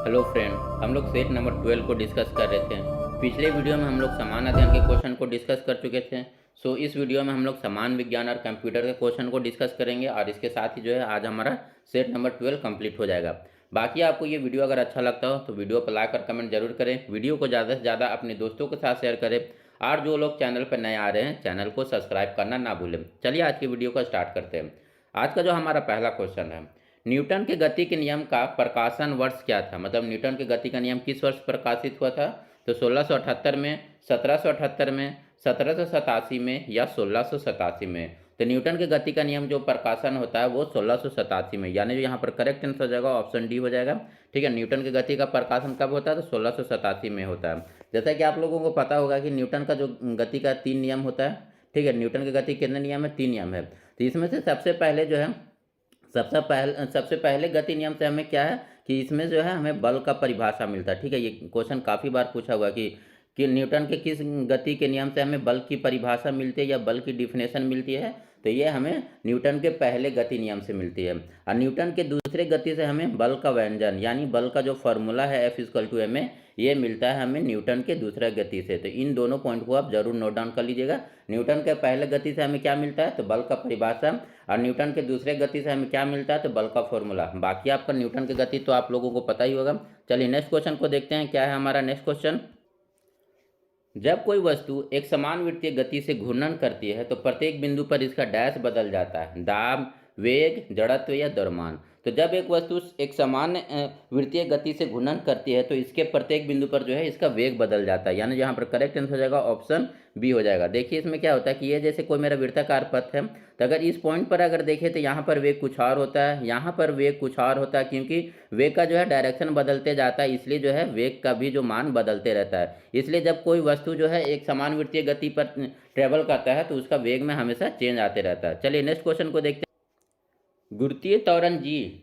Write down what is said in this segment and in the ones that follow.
Hello friend, हम लोग set number 12 को डिस्कस कर रहे थे। पिछले वीडियो में हम लोग समान अध्ययन के क्वेश्चन को डिस्कस कर चुके थे। इस वीडियो में हम लोग समान विज्ञान और कंप्यूटर के क्वेश्चन को डिस्कस करेंगे और इसके साथ ही जो है आज हमारा सेट नंबर 12 कंप्लीट हो जाएगा। बाकी आपको ये वीडियो अगर अच्छा लगता हो तो वीडियो पर लाइक और कमेंट जरूर करें, वीडियो को ज़्यादा से ज़्यादा अपने दोस्तों के साथ शेयर करें और जो लोग चैनल पर नए आ रहे हैं चैनल को सब्सक्राइब करना ना भूलें। चलिए आज की वीडियो को स्टार्ट करते हैं। आज का जो हमारा पहला क्वेश्चन है, न्यूटन के गति के नियम का प्रकाशन वर्ष क्या था। मतलब न्यूटन के गति का नियम किस वर्ष प्रकाशित हुआ था। तो 1678 में, 1778 में, 1787 में या 1687 में। तो न्यूटन के गति का नियम जो प्रकाशन होता है वो 1687 में, यानी जो यहाँ पर करेक्ट आंसर हो जाएगा ऑप्शन डी हो जाएगा। ठीक है, न्यूटन के गति का प्रकाशन कब होता है तो 1687 में होता है। जैसा कि आप लोगों को पता होगा कि न्यूटन का जो गति का 3 नियम होता है। ठीक है, न्यूटन के गति कितने नियम है, 3 नियम है। तो इसमें से सबसे पहले जो है सबसे पहले गति नियम से हमें क्या है कि इसमें जो है हमें बल का परिभाषा मिलता है। ठीक है, ये क्वेश्चन काफ़ी बार पूछा हुआ कि न्यूटन के किस गति के नियम से हमें बल की परिभाषा मिलती है या बल की डिफिनेशन मिलती है। तो ये हमें न्यूटन के पहले गति नियम से मिलती है। और न्यूटन के दूसरे गति से हमें बल का व्यंजन यानी बल का जो फॉर्मूला है F=ma, ये मिलता है हमें न्यूटन के दूसरे गति से। तो इन दोनों पॉइंट को आप जरूर नोट डाउन कर लीजिएगा। न्यूटन के पहले गति से हमें क्या मिलता है तो बल का परिभाषा, और न्यूटन के दूसरे गति से हमें क्या मिलता है तो बल का फॉर्मूला। बाकी आपका न्यूटन की गति तो आप लोगों को पता ही होगा। चलिए नेक्स्ट क्वेश्चन को देखते हैं। क्या है हमारा नेक्स्ट क्वेश्चन। जब कोई वस्तु एक समान वृत्तीय गति से घूर्णन करती है तो प्रत्येक बिंदु पर इसका डैश बदल जाता है, दाब, वेग, जड़त्व या द्रव्यमान। तो जब एक वस्तु एक समान वृत्तीय गति से घूर्णन करती है तो इसके प्रत्येक बिंदु पर जो है इसका वेग बदल जाता है, यानी यहाँ पर करेक्ट आंसर हो जाएगा ऑप्शन बी हो जाएगा। देखिए इसमें क्या होता है कि ये जैसे कोई मेरा वृत्ताकार पथ है, तो अगर इस पॉइंट पर अगर देखें तो यहाँ पर वेग कुछ और होता है, यहाँ पर वेग कुछ और होता है, क्योंकि वेग का जो है डायरेक्शन बदलते जाता है, इसलिए जो है वेग का भी जो मान बदलते रहता है। इसलिए जब कोई वस्तु जो है एक समान वृत्तीय गति पर ट्रेवल करता है तो उसका वेग में हमेशा चेंज आते रहता है। चलिए नेक्स्ट क्वेश्चन को देखते हैं। गुरुत्वीय त्वरण जी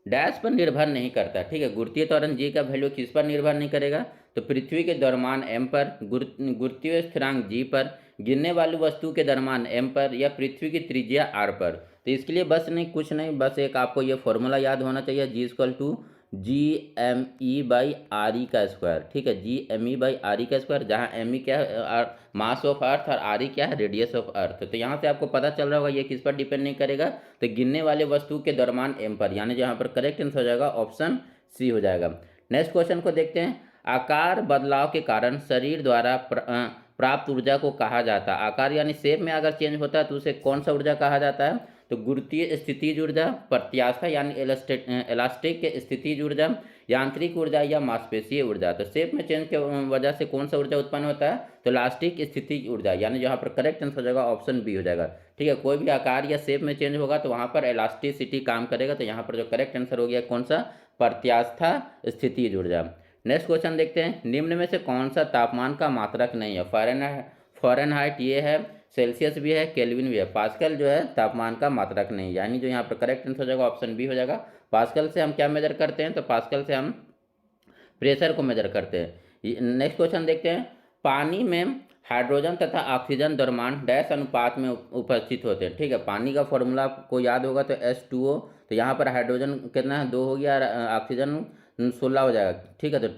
डैश पर निर्भर नहीं करता। ठीक है, गुरुत्वीय त्वरण जी का वैल्यू किस पर निर्भर नहीं करेगा तो पृथ्वी के द्रव्यमान m पर, गुरुत्वीय स्थिरांक g पर, गिरने वाली वस्तु के द्रव्यमान m पर या पृथ्वी की त्रिज्या r पर। तो इसके लिए बस नहीं कुछ नहीं, बस एक आपको ये फॉर्मूला याद होना चाहिए, G=GME/RE का स्क्वायर। ठीक है, GME/RE का स्क्वायर, जहाँ ME क्या है मास ऑफ अर्थ और RE क्या है रेडियस ऑफ अर्थ। तो यहाँ से आपको पता चल रहा होगा ये किस पर डिपेंड नहीं करेगा तो गिरने वाले वस्तु के द्रव्यमान m पर, यानी यहाँ पर करेक्ट आंसर हो जाएगा ऑप्शन सी हो जाएगा। नेक्स्ट क्वेश्चन को देखते हैं। आकार बदलाव के कारण शरीर द्वारा प्राप्त ऊर्जा को कहा जाता है। आकार यानी शेप में अगर चेंज होता है तो उसे कौन सा ऊर्जा कहा जाता है तो गुरुत्वीय स्थितिज ऊर्जा, प्रत्यास्था यानी इलास्टिक स्थितिज ऊर्जा, यांत्रिक ऊर्जा या मांसपेशीय ऊर्जा। तो शेप में चेंज के वजह से कौन सा ऊर्जा उत्पन्न होता है तो इलास्टिक स्थितिज ऊर्जा, यानी यहाँ पर करेक्ट आंसर हो जाएगा ऑप्शन बी हो जाएगा। ठीक है, कोई भी आकार या शेप में चेंज होगा तो वहाँ पर इलास्टिसिटी काम करेगा। तो यहाँ पर जो करेक्ट आंसर हो गया कौन सा, प्रत्यास्था स्थितिज ऊर्जा। नेक्स्ट क्वेश्चन देखते हैं। निम्न में से कौन सा तापमान का मात्रक नहीं है। फ़ारेनहाइट ये है, सेल्सियस भी है, केल्विन भी है। पास्कल जो है तापमान का मात्रक नहीं, यानी जो यहाँ पर करेक्ट आंसर हो जाएगा ऑप्शन बी हो जाएगा। पास्कल से हम क्या मेजर करते हैं तो पास्कल से हम प्रेशर को मेजर करते हैं। नेक्स्ट क्वेश्चन देखते हैं। पानी में हाइड्रोजन तथा ऑक्सीजन द्रव्यमान डैश अनुपात में उपस्थित होते हैं। ठीक है, पानी का फॉर्मूला को याद होगा तो H2O। तो यहाँ पर हाइड्रोजन कितना है 2 हो गया और ऑक्सीजन 16 हो जाएगा। ठीक है, तो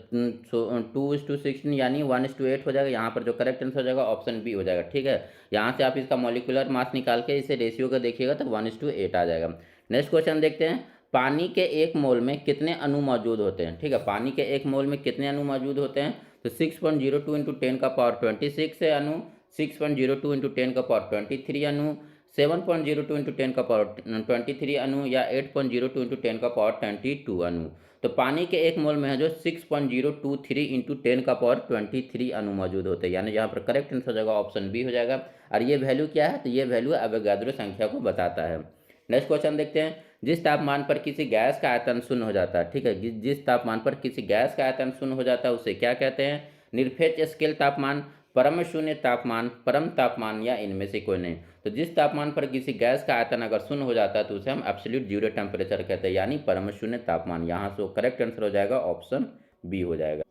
2:16 यानी 1:8 हो जाएगा। यहाँ पर जो करेक्ट आंसर हो जाएगा ऑप्शन बी हो जाएगा। ठीक है, यहाँ से आप इसका मॉलिक्यूलर मास निकाल के इसे रेशियो का देखिएगा तो 1:8 आ जाएगा। नेक्स्ट क्वेश्चन देखते हैं। पानी के 1 मोल में कितने अणु मौजूद होते हैं। ठीक है, पानी के 1 मोल में कितने अणु मौजूद होते हैं तो 6.02 × 10⁻26 से अणु, 6.02 × 10⁻23 अणु, 7.02 × 10⁻23 अणु या 8.02 × 10⁻22 अणु। तो पानी के 1 मोल में है जो 6.023 × 10⁻23 अणु मौजूद होते हैं, यानी यहाँ पर करेक्ट आंसर हो जाएगा ऑप्शन बी हो जाएगा। और ये वैल्यू क्या है तो ये वैल्यू अवोगाद्रो संख्या को बताता है। नेक्स्ट क्वेश्चन देखते हैं। जिस तापमान पर किसी गैस का आयतन शून्य हो जाता है। ठीक है, जिस तापमान पर किसी गैस का आयतन शून्य हो जाता है उसे क्या कहते हैं। निरपेक्ष स्केल तापमान, परम शून्य तापमान, परम तापमान या इनमें से कोई नहीं। तो जिस तापमान पर किसी गैस का आयतन अगर शून्य हो जाता है तो उसे हम एब्सोल्यूट जीरो टेम्परेचर कहते हैं, यानी परम शून्य तापमान। यहाँ से करेक्ट आंसर हो जाएगा ऑप्शन बी हो जाएगा।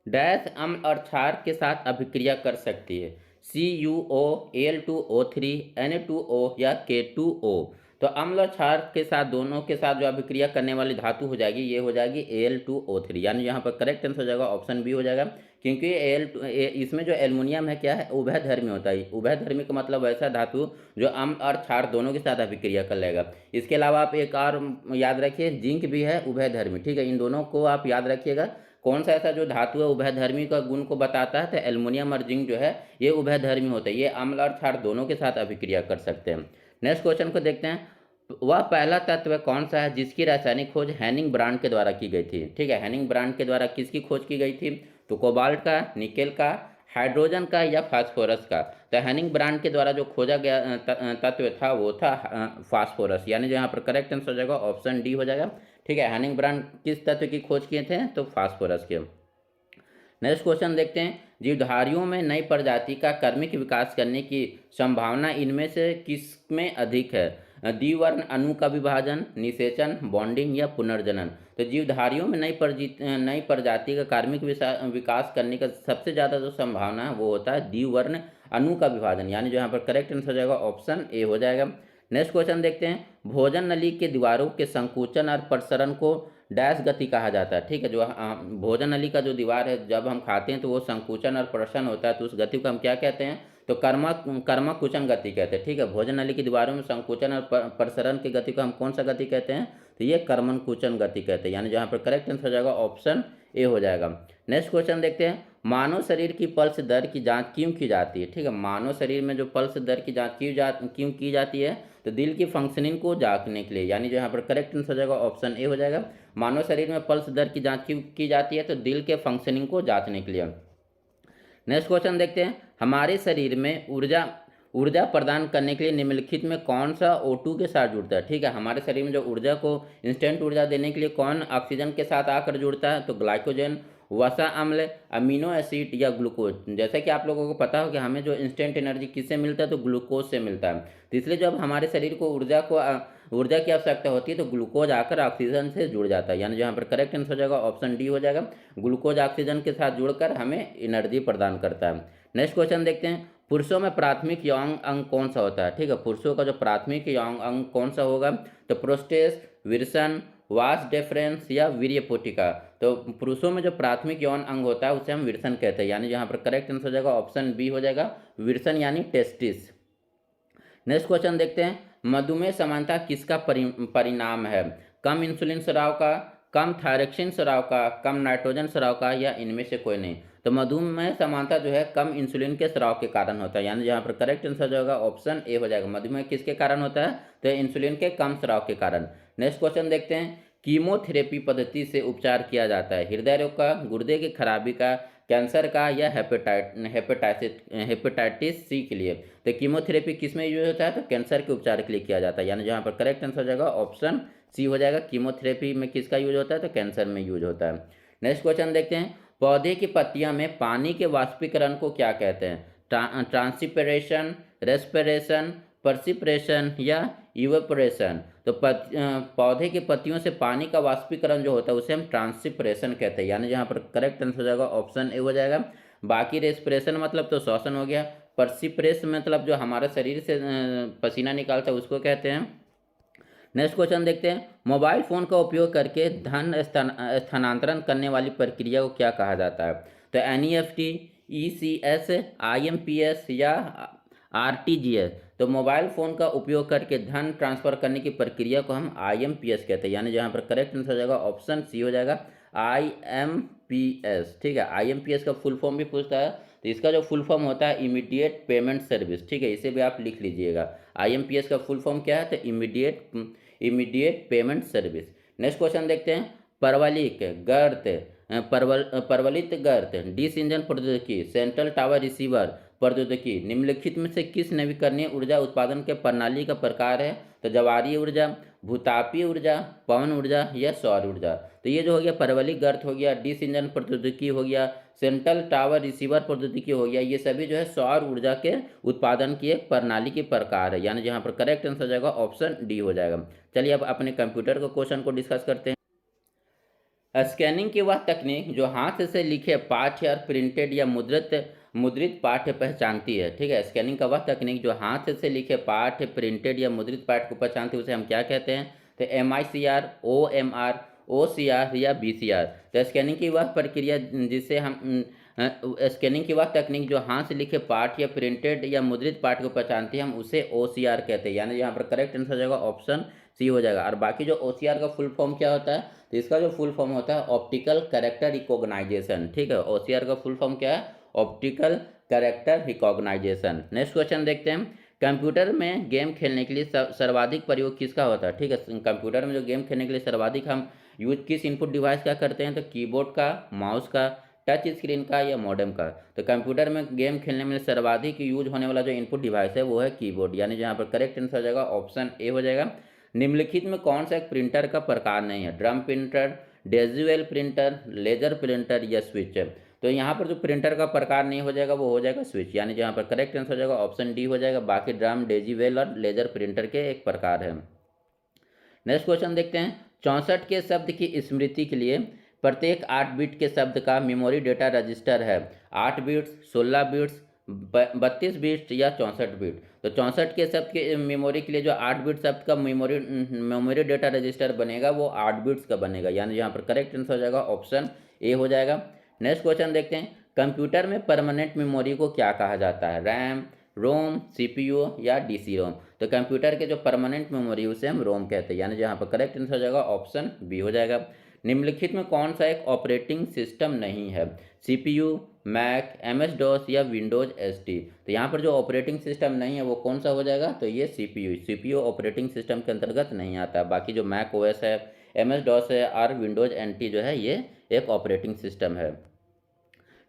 डैश अम्ल और क्षार के साथ अभिक्रिया कर सकती है। CuO, Al2O3, Na2O या K2O। तो अम्ल और क्षार के साथ दोनों के साथ जो अभिक्रिया करने वाली धातु हो जाएगी ये हो जाएगी Al2O3, यानी यहाँ पर करेक्ट आंसर हो जाएगा ऑप्शन बी हो जाएगा। क्योंकि इसमें जो एल्युमिनियम है क्या है, उभयधर्मी होता है। उभयधर्मी का मतलब वैसा धातु जो अम्ल और क्षार दोनों के साथ अभिक्रिया कर लेगा। इसके अलावा आप एक और याद रखिए, जिंक भी है उभयधर्मी, ठीक है। इन दोनों को आप याद रखिएगा। कौन सा ऐसा जो धातु है उभयधर्मी का गुण को बताता है, तो एल्युमिनियम और जिंक जो है ये उभयधर्मी होता है, ये अम्ल और क्षार दोनों के साथ अभिक्रिया कर सकते हैं। नेक्स्ट क्वेश्चन को देखते हैं। वह पहला तत्व कौन सा है जिसकी रासायनिक खोज हैनिंग ब्रांड के द्वारा की गई थी, ठीक है। हैनिंग ब्रांड के द्वारा किसकी खोज की गई थी, तो कोबाल्ट का, निकेल का, हाइड्रोजन का या फास्फोरस का। तो हैनिंग ब्रांड के द्वारा जो खोजा गया तत्व था वो था फास्फोरस, यानी जो यहाँ पर करेक्ट आंसर हो जाएगा ऑप्शन डी हो जाएगा, ठीक है। हैनिंग ब्रांड किस तत्व की खोज किए थे, तो फास्फोरस के। नेक्स्ट क्वेश्चन देखते हैं। जीवधारियों में नई प्रजाति का कर्मिक विकास करने की संभावना इनमें से किसमें अधिक है, द्विवर्ण अणु का विभाजन, निषेचन, बॉन्डिंग या पुनर्जनन। तो जीवधारियों में नई प्रजाति का कार्मिक विकास करने का सबसे ज़्यादा जो संभावना है वो होता है द्विवर्ण अणु का विभाजन, यानी जो यहाँ पर करेक्ट आंसर हो जाएगा ऑप्शन ए हो जाएगा। नेक्स्ट क्वेश्चन देखते हैं। भोजन नली के दीवारों के संकुचन और प्रसरण को डैश गति कहा जाता है, ठीक है। जो भोजन नली का जो दीवार है जब हम खाते हैं तो वो संकुचन और प्रसरण होता है, तो उस गति को हम क्या कहते हैं, तो कर्मकुचन गति कहते हैं, ठीक है। भोजन नली की दीवारों में संकुचन और प्रसरण की गति को हम कौन सा गति कहते हैं, तो ये कर्मकुचन गति कहते हैं, यानी जहाँ पर करेक्ट आंसर हो जाएगा ऑप्शन ए हो जाएगा। नेक्स्ट क्वेश्चन देखते हैं। मानव शरीर की पल्स दर की जांच क्यों की जाती है, ठीक है। मानव शरीर में जो पल्स दर की जांच क्यों की जाती है, तो दिल की फंक्शनिंग को जांचने के लिए, यानी जो यहाँ पर करेक्ट आंसर हो जाएगा ऑप्शन ए हो जाएगा। मानव शरीर में पल्स दर की जांच क्यों की जाती है, तो दिल के फंक्शनिंग को जांचने के लिए। नेक्स्ट क्वेश्चन देखते हैं। हमारे शरीर में ऊर्जा प्रदान करने के लिए निम्नलिखित में कौन सा O2 के साथ जुड़ता है, ठीक है। हमारे शरीर में जो ऊर्जा को इंस्टेंट ऊर्जा देने के लिए कौन ऑक्सीजन के साथ आकर जुड़ता है, तो ग्लाइकोजन, वसा अम्ल, अमीनो एसिड या ग्लूकोज। जैसा कि आप लोगों को पता हो कि हमें जो इंस्टेंट एनर्जी किससे मिलता है, तो ग्लूकोज से मिलता है। तो इसलिए जब हमारे शरीर को ऊर्जा की आवश्यकता होती है तो ग्लूकोज आकर ऑक्सीजन से जुड़ जाता है, यानी यहाँ पर करेक्ट आंसर हो जाएगा ऑप्शन डी हो जाएगा। ग्लूकोज ऑक्सीजन के साथ जुड़कर हमें एनर्जी प्रदान करता है। नेक्स्ट क्वेश्चन देखते हैं। पुरुषों में प्राथमिक यौन अंग कौन सा होता है, ठीक है। पुरुषों का जो प्राथमिक यौन अंग कौन सा होगा, तो प्रोस्टेट, विरसन, वास डेफरेंस या वीर्यपोटिका। तो पुरुषों में जो प्राथमिक यौन अंग होता है उसे हम विरसन कहते हैं, यानी यहाँ पर करेक्ट आंसर हो जाएगा ऑप्शन बी हो जाएगा, विरसन यानी टेस्टिस। नेक्स्ट क्वेश्चन देखते हैं। मधुमेह समानता किसका परिणाम है, कम इंसुलिन स्राव का, कम थायरॉक्सिन स्राव का, कम नाइट्रोजन स्राव का या इनमें से कोई नहीं। तो मधुमेह समानता जो है कम इंसुलिन के स्राव के कारण होता है, यानी यहाँ पर करेक्ट आंसर जो होगा ऑप्शन ए हो जाएगा। मधुमेह किसके कारण होता है, तो इंसुलिन के कम स्राव के कारण। नेक्स्ट क्वेश्चन देखते हैं। कीमोथेरेपी पद्धति से उपचार किया जाता है हृदय रोग का, गुर्दे की खराबी का, कैंसर का या हेपेटाइटिस सी के लिए। तो कीमोथेरेपी किस में यूज होता है, तो कैंसर के उपचार के लिए किया जाता है, यानी जहाँ पर करेक्ट आंसर हो जाएगा ऑप्शन सी हो जाएगा। कीमोथेरेपी में किसका यूज होता है, तो कैंसर में यूज होता है। नेक्स्ट क्वेश्चन देखते हैं। पौधे की पत्तियां में पानी के वाष्पीकरण को क्या कहते हैं, ट्रांसपिरेशन, रेस्पिरेशन, पर्सिपरेशन या इवेपोरेशन। तो पौधे की पत्तियों से पानी का वाष्पीकरण जो होता है उसे हम ट्रांसपिरेशन कहते हैं, यानी यहाँ पर करेक्ट आंसर हो जाएगा ऑप्शन ए हो जाएगा। बाकी रेस्पिरेशन मतलब तो श्वसन हो गया, पर्सिपरेशन मतलब जो हमारे शरीर से पसीना निकालता है उसको कहते हैं। नेक्स्ट क्वेश्चन देखते हैं। मोबाइल फ़ोन का उपयोग करके धन स्थानांतरण करने वाली प्रक्रिया को क्या कहा जाता है, तो NEFT, ECS, IMPS या RTGS। तो मोबाइल फ़ोन का उपयोग करके धन ट्रांसफ़र करने की प्रक्रिया को हम IMPS कहते हैं, यानी जहाँ पर करेक्ट आंसर हो जाएगा ऑप्शन सी हो जाएगा, IMPS, ठीक है। IMPS का फुल फॉर्म भी पूछता है, तो इसका जो फुल फॉर्म होता है इमीडिएट पेमेंट सर्विस, ठीक है। इसे भी आप लिख लीजिएगा। IMPS का फुल फॉर्म क्या है, तो immediate payment service. Next question देखते हैं। परवलित गर्त, डिश इंजन प्रौद्योगिकी, सेंट्रल टावर रिसीवर प्रौद्योगिकी निम्नलिखित में से किस नवीकरणीय ऊर्जा उत्पादन के प्रणाली का प्रकार है, तो ज्वारीय ऊर्जा, भूतापीय ऊर्जा, पवन ऊर्जा या सौर ऊर्जा। तो ये जो हो गया परवलित गर्त हो गया, डिश इंजन प्रौद्योगिकी हो गया, सेंट्रल टावर रिसीवर प्रौद्योगिकी हो गया, ये सभी जो है सौर ऊर्जा के उत्पादन की एक प्रणाली के प्रकार है, यानी जहाँ पर करेक्ट आंसर हो जाएगा ऑप्शन डी हो जाएगा। चलिए अब अपने कंप्यूटर के क्वेश्चन को डिस्कस करते हैं। स्कैनिंग की वह तकनीक जो हाथ से लिखे पाठ्य और प्रिंटेड या मुद्रित मुद्रित पाठ पहचानती है। ठीक है, स्कैनिंग का वह तकनीक जो हाथ से लिखे पाठ, प्रिंटेड या मुद्रित पाठ को पहचानती है उसे हम क्या कहते हैं? तो MICR, OMR, OCR या BCR। तो स्कैनिंग की वह प्रक्रिया जिससे हम स्कैनिंग की वह तकनीक जो हाथ से लिखे पाठ या प्रिंटेड या मुद्रित पाठ को पहचानती है हम उसे OCR कहते हैं। यानी यहाँ पर करेक्ट आंसर हो जाएगा ऑप्शन सी हो जाएगा। और बाकी जो OCR का फुल फॉर्म क्या होता है? तो इसका जो फुल फॉर्म होता है ऑप्टिकल कैरेक्टर रिकॉग्नाइजेशन। ठीक है, OCR का फुल फॉर्म क्या है? Optical character recognisation. Next question देखते हैं, कंप्यूटर में गेम खेलने के लिए सर्वाधिक प्रयोग किसका होता है? ठीक है, कंप्यूटर में जो गेम खेलने के लिए सर्वाधिक हम यूज किस इनपुट डिवाइस का करते हैं? तो कीबोर्ड का, माउस का, टच स्क्रीन का या मॉडेम का। तो कंप्यूटर में गेम खेलने में सर्वाधिक यूज होने वाला जो इनपुट डिवाइस है वो है कीबोर्ड। यानी यहाँ पर करेक्ट आंसर हो जाएगा ऑप्शन ए हो जाएगा। निम्नलिखित में कौन सा एक प्रिंटर का प्रकार नहीं है? Drum printer, daisy wheel printer, laser printer या स्विच। तो यहाँ पर जो प्रिंटर का प्रकार नहीं हो जाएगा वो हो जाएगा स्विच। यानी जहाँ पर करेक्ट आंसर हो जाएगा ऑप्शन डी हो जाएगा। बाकी ड्रम, डेजिवेल और लेजर प्रिंटर के एक प्रकार है। नेक्स्ट क्वेश्चन देखते हैं, 64 के शब्द की स्मृति के लिए प्रत्येक 8 बिट के शब्द का मेमोरी डेटा रजिस्टर है 8 बिट्स, 16 बिट्स, 32 बिट्स या 64 बिट। तो 64 के शब्द के मेमोरी के लिए जो 8 बिट शब्द का मेमोरी डेटा रजिस्टर बनेगा वो 8 बिट्स का बनेगा। यानी यहाँ पर करेक्ट आंसर हो जाएगा ऑप्शन ए हो जाएगा। नेक्स्ट क्वेश्चन देखते हैं, कंप्यूटर में परमानेंट मेमोरी को क्या कहा जाता है? रैम, रोम, CPU या DC रोम। तो कंप्यूटर के जो परमानेंट मेमोरी उसे हम रोम कहते हैं। यानी जहाँ पर करेक्ट आंसर हो जाएगा ऑप्शन बी हो जाएगा। निम्नलिखित में कौन सा एक ऑपरेटिंग सिस्टम नहीं है? CPU, मैक, MS-DOS या विंडोज ST। तो यहाँ पर जो ऑपरेटिंग सिस्टम नहीं है वो कौन सा हो जाएगा? तो ये CPU ऑपरेटिंग सिस्टम के अंतर्गत नहीं आता। बाकी जो मैक OS है, MS-DOS है और विंडोज NT जो है ये एक ऑपरेटिंग सिस्टम है।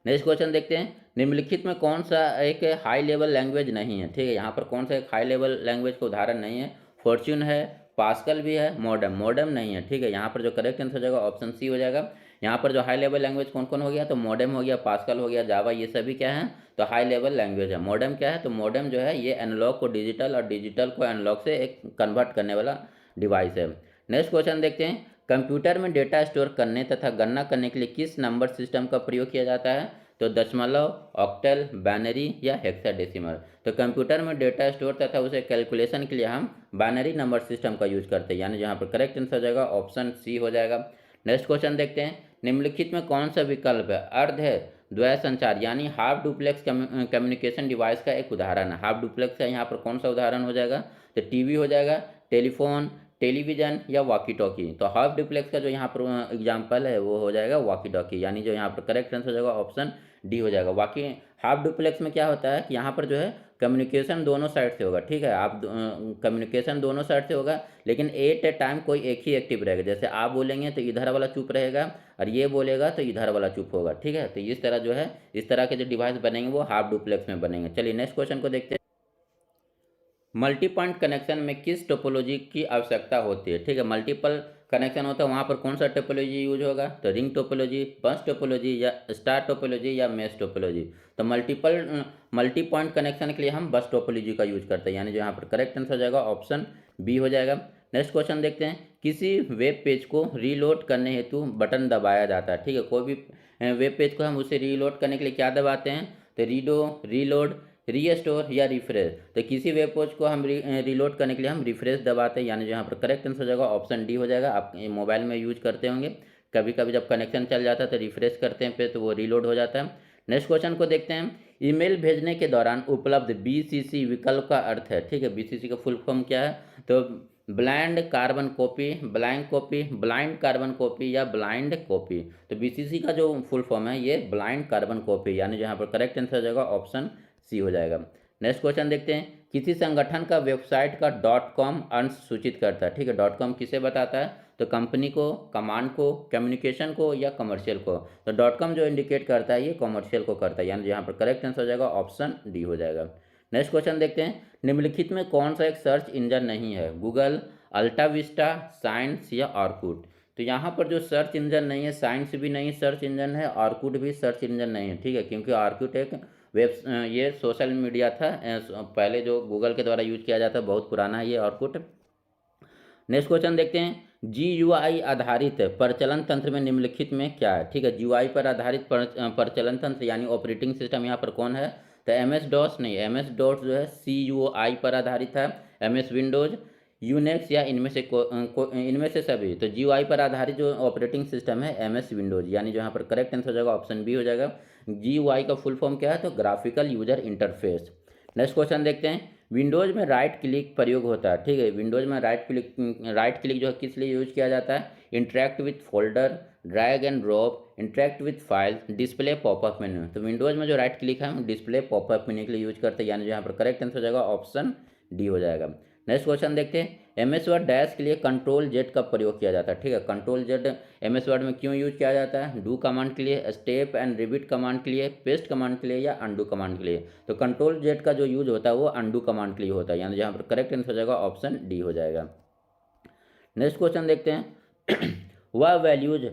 नेक्स्ट क्वेश्चन देखते हैं, निम्नलिखित में कौन सा एक हाई लेवल लैंग्वेज नहीं है? ठीक है, यहाँ पर कौन सा एक हाई लेवल लैंग्वेज का उदाहरण नहीं है? फॉर्च्यून है, पास्कल भी है, मॉडेम नहीं है। ठीक है, यहाँ पर जो करेक्ट आंसर हो जाएगा ऑप्शन सी हो जाएगा। यहाँ पर जो हाई लेवल लैंग्वेज कौन कौन हो गया? तो मॉडेम हो गया, पास्कल हो गया, जावा, ये सभी क्या है? तो हाई लेवल लैंग्वेज है। मॉडेम क्या है? तो मॉडेम जो है ये एनालॉग को डिजिटल और डिजिटल को एनालॉग से एक कन्वर्ट करने वाला डिवाइस है। नेक्स्ट क्वेश्चन देखते हैं, कंप्यूटर में डेटा स्टोर करने तथा गणना करने के लिए किस नंबर सिस्टम का प्रयोग किया जाता है? तो दशमलव, ऑक्टल, बाइनरी या हेक्साडेसिमल। तो कंप्यूटर में डेटा स्टोर तथा उसे कैलकुलेशन के लिए हम बाइनरी नंबर सिस्टम का यूज करते हैं। यानी जहाँ पर करेक्ट आंसर हो जाएगा ऑप्शन सी हो जाएगा। नेक्स्ट क्वेश्चन देखते हैं, निम्नलिखित में कौन सा विकल्प है अर्ध है द्वय संचार यानी हाफ डुप्लेक्स कम्युनिकेशन डिवाइस का एक उदाहरण है? हाफ डुप्लेक्स का यहाँ पर कौन सा उदाहरण हो जाएगा? तो टीवी हो जाएगा, टेलीफोन, टेलीविजन या वॉकी टॉकी। तो हाफ डुप्लेक्स का जो यहाँ पर एग्जाम्पल है वो हो जाएगा वॉकी टॉकी। यानी जो यहाँ पर करेक्ट आंसर हो जाएगा ऑप्शन डी हो जाएगा। बाकी हाफ डुप्लेक्स में क्या होता है कि यहाँ पर जो है कम्युनिकेशन दोनों साइड से होगा। ठीक है, आप कम्युनिकेशन दोनों साइड से होगा लेकिन एट ए टाइम कोई एक ही एक्टिव रहेगा। जैसे आप बोलेंगे तो इधर वाला चुप रहेगा और ये बोलेगा तो इधर वाला चुप होगा। ठीक है, तो इस तरह जो है इस तरह के जो डिवाइस बनेंगे वो हाफ डुप्लेक्स में बनेंगे। चलिए नेक्स्ट क्वेश्चन को देखते हैं, मल्टी पॉइंट कनेक्शन में किस टोपोलॉजी की आवश्यकता होती है? ठीक है, मल्टीपल कनेक्शन होता है वहाँ पर कौन सा टोपोलॉजी यूज होगा? तो रिंग टोपोलॉजी, बंच टोपोलॉजी या स्टार टोपोलॉजी या मेश टोपोलॉजी। तो मल्टी पॉइंट कनेक्शन के लिए हम बस टोपोलॉजी का यूज करते हैं। यानी जो यहाँ पर करेक्ट आंसर हो जाएगा ऑप्शन बी हो जाएगा। नेक्स्ट क्वेश्चन देखते हैं, किसी वेब पेज को रीलोड करने हेतु बटन दबाया जाता है। ठीक है, कोई भी वेब पेज को हम उसे रीलोड करने के लिए क्या दबाते हैं? तो रीलोड, रीस्टोर या रिफ्रेश। तो किसी वेब पेज को हम रीलोड करने के लिए हम रिफ्रेश दबाते हैं। यानी यहाँ पर करेक्ट आंसर हो जाएगा ऑप्शन डी हो जाएगा। आप मोबाइल में यूज करते होंगे, कभी कभी जब कनेक्शन चल जाता है तो रिफ्रेश करते हैं पे तो वो रीलोड हो जाता है। नेक्स्ट क्वेश्चन को देखते हैं, ईमेल भेजने के दौरान उपलब्ध BCC विकल्प का अर्थ है। ठीक है, BCC का फुल फॉर्म क्या है? तो blind carbon copy, blank copy, blind carbon copy या ब्लाइंड कॉपी। तो BCC का जो फुल फॉर्म है ये ब्लाइंड कार्बन कॉपी। यानी यहाँ पर करेक्ट आंसर हो जाएगा ऑप्शन सी हो जाएगा। नेक्स्ट क्वेश्चन देखते हैं, किसी संगठन का वेबसाइट का .com अंश सूचित करता है। ठीक है, .com किसे बताता है? तो कंपनी को, कमांड को, कम्युनिकेशन को या कमर्शियल को। तो .com जो इंडिकेट करता है ये कमर्शियल को करता है। यानी यहाँ पर करेक्ट आंसर हो जाएगा ऑप्शन डी हो जाएगा। नेक्स्ट क्वेश्चन देखते हैं, निम्नलिखित में कौन सा एक सर्च इंजन नहीं है? गूगल, अल्टा विस्टा, साइंस या ऑर्कुट। तो यहाँ पर जो सर्च इंजन नहीं है, साइंस भी नहीं सर्च इंजन है, ऑर्कुट भी सर्च इंजन नहीं है। ठीक है, क्योंकि ऑर्कुट एक ये सोशल मीडिया था, पहले जो गूगल के द्वारा यूज किया जाता है, बहुत पुराना है ये ऑर्कुट। नेक्स्ट क्वेश्चन देखते हैं, जीयूआई आधारित प्रचलन तंत्र में निम्नलिखित में क्या है? ठीक है, जीयूआई पर आधारित प्रचलन तंत्र यानी ऑपरेटिंग सिस्टम यहाँ पर कौन है? तो एम एस डॉस नहीं, एम एस डॉस जो है CUI पर आधारित है, एम एस विंडोज, यूनेक्स या इनमें से इनमें से सभी। तो जीयूआई पर आधारित जो ऑपरेटिंग सिस्टम है एम एस विंडोज, यानी जो यहाँ पर करेक्ट आंसर हो जाएगा ऑप्शन बी हो जाएगा। जीयूआई का फुल फॉर्म क्या है? तो graphical user interface. Next question देखते हैं। विंडोज में राइट क्लिक प्रयोग होता है, ठीक है, विंडोज में राइट क्लिक जो है किस लिए यूज किया जाता है? Interact with folder, drag and drop, interact with file, display popup menu. तो विंडोज में जो राइट क्लिक है हम डिस्प्ले पॉपअप मेन्यू के लिए यूज करते हैं, यानी जो यहाँ पर करेक्ट आंसर हो जाएगा ऑप्शन डी हो जाएगा। नेक्स्ट क्वेश्चन देखते हैं। एम एस वर्ड डैश के लिए कंट्रोल जेड का प्रयोग किया जाता है, ठीक है, control Z M S Word में क्यों यूज किया जाता है? डू कमांड के लिए, स्टेप एंड रिपीट कमांड के लिए, पेस्ट कमांड के लिए या अंडू कमांड के लिए? तो कंट्रोल जेड का जो यूज होता है वो अंडू कमांड के लिए होता है, यानी जहाँ पर करेक्ट आंसर हो जाएगा ऑप्शन डी हो जाएगा। नेक्स्ट क्वेश्चन देखते हैं। वह वैल्यूज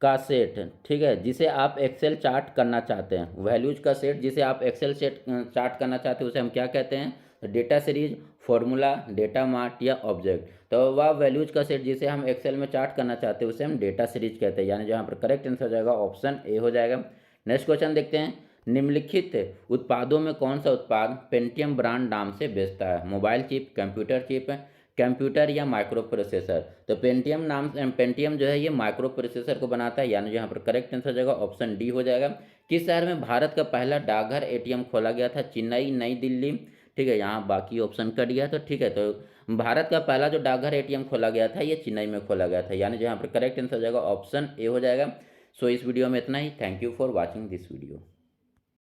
का सेट, ठीक है, जिसे आप एक्सेल चार्ट करना चाहते हैं, वैल्यूज का सेट जिसे आप एक्सेल सेट चार्ट करना चाहते हैं उसे हम क्या कहते हैं? Data series, formula, data mart या ऑब्जेक्ट। तो वह वैल्यूज का सेट जिसे हम एक्सेल में चार्ट करना चाहते हैं उसे हम डेटा सीरीज कहते हैं, यानी जहाँ पर करेक्ट आंसर हो जाएगा ऑप्शन ए हो जाएगा। नेक्स्ट क्वेश्चन देखते हैं। निम्नलिखित उत्पादों में कौन सा उत्पाद पेंटियम ब्रांड नाम से बेचता है? Mobile chip, computer chip, computer या माइक्रो प्रोसेसर? तो पेंटियम जो है ये माइक्रो प्रोसेसर को बनाता है, यानी यहाँ पर करेक्ट आंसर हो जाएगा ऑप्शन डी हो जाएगा। किस शहर में भारत का पहला डाकघर एटीएम खोला गया था? चेन्नई, नई दिल्ली, ठीक है, यहाँ बाकी ऑप्शन कट गया तो ठीक है। तो भारत का पहला जो डाकघर एटीएम खोला गया था ये चेन्नई में खोला गया था, यानी जो यहाँ पर करेक्ट आंसर हो जाएगा ऑप्शन ए हो जाएगा। सो इस वीडियो में इतना ही। Thank you for watching this video.